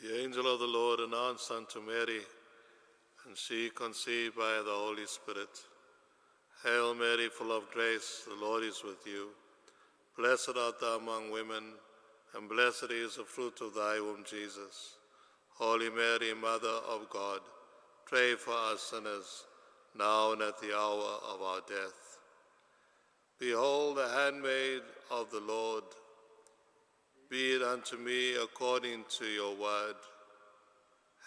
The angel of the Lord announced unto Mary, and she conceived by the Holy Spirit. Hail Mary, full of grace, the Lord is with you. Blessed art thou among women, and blessed is the fruit of thy womb, Jesus. Holy Mary, Mother of God, pray for us sinners, now and at the hour of our death. Behold the handmaid of the Lord. Be it unto me according to your word.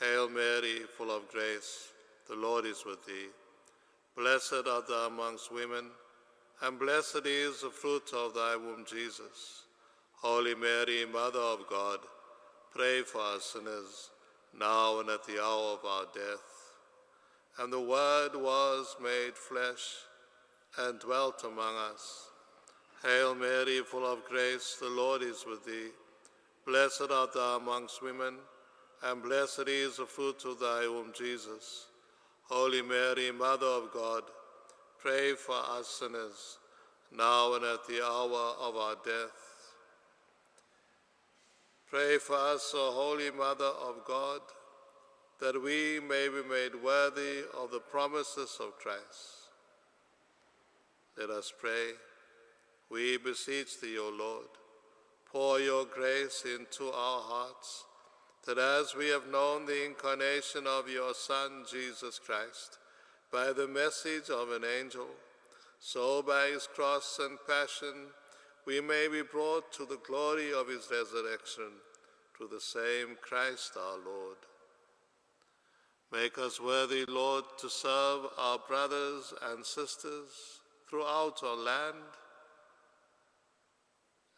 Hail Mary, full of grace, the Lord is with thee. Blessed art thou amongst women, and blessed is the fruit of thy womb, Jesus. Holy Mary, Mother of God, pray for us sinners, now and at the hour of our death. And the Word was made flesh and dwelt among us. Hail Mary, full of grace, the Lord is with thee. Blessed art thou amongst women, and blessed is the fruit of thy womb, Jesus. Holy Mary, Mother of God, pray for us sinners, now and at the hour of our death. Pray for us, O Holy Mother of God, that we may be made worthy of the promises of Christ. Let us pray. We beseech thee, O Lord, pour your grace into our hearts, that as we have known the incarnation of your Son, Jesus Christ, by the message of an angel, so by his cross and passion, we may be brought to the glory of his resurrection, through the same Christ our Lord. Make us worthy, Lord, to serve our brothers and sisters throughout our land.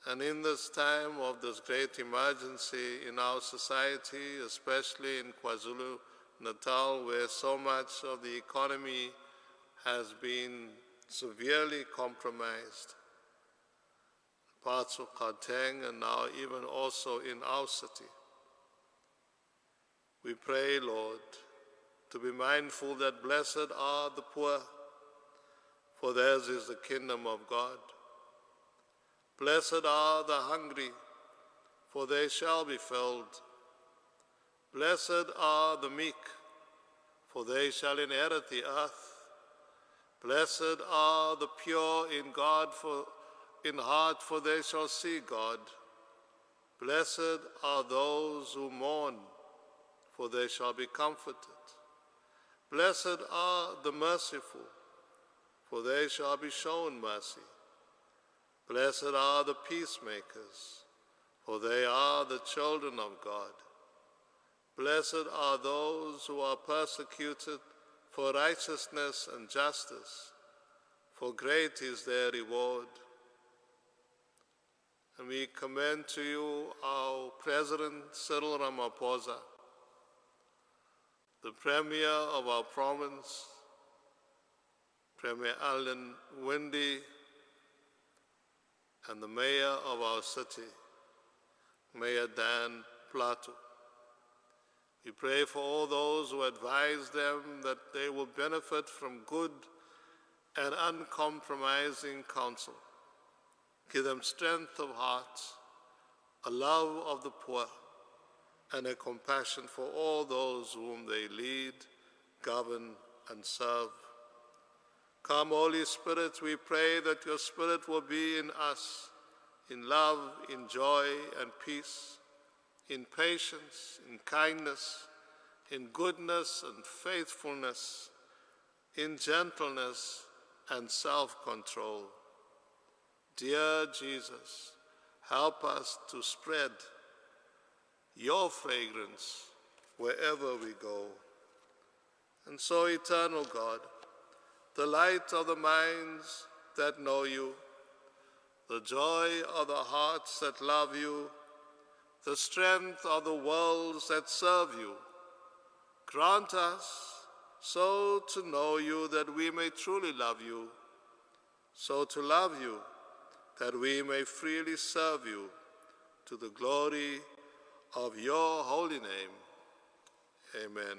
And in this time of this great emergency in our society, especially in KwaZulu-Natal, where so much of the economy has been severely compromised, parts of Gauteng and now even also in our city, we pray, Lord, to be mindful that blessed are the poor, for theirs is the kingdom of God. Blessed are the hungry, for they shall be filled. Blessed are the meek, for they shall inherit the earth. Blessed are the pure in heart, for they shall see God. Blessed are those who mourn, for they shall be comforted. Blessed are the merciful, for they shall be shown mercy. Blessed are the peacemakers, for they are the children of God. Blessed are those who are persecuted for righteousness and justice, for great is their reward. And we commend to you our President Cyril Ramaphosa, the Premier of our province, Premier Allan Winde, and the Mayor of our city, Mayor Dan Plato. We pray for all those who advise them that they will benefit from good and uncompromising counsel. Give them strength of heart, a love of the poor, and a compassion for all those whom they lead, govern, and serve. Come, Holy Spirit, we pray that your Spirit will be in us, in love, in joy and peace, in patience, in kindness, in goodness and faithfulness, in gentleness and self-control. Dear Jesus, help us to spread your fragrance wherever we go. And so, eternal God, the light of the minds that know you, the joy of the hearts that love you, the strength of the worlds that serve you, grant us so to know you that we may truly love you, so to love you that we may freely serve you, to the glory of your holy name. Amen.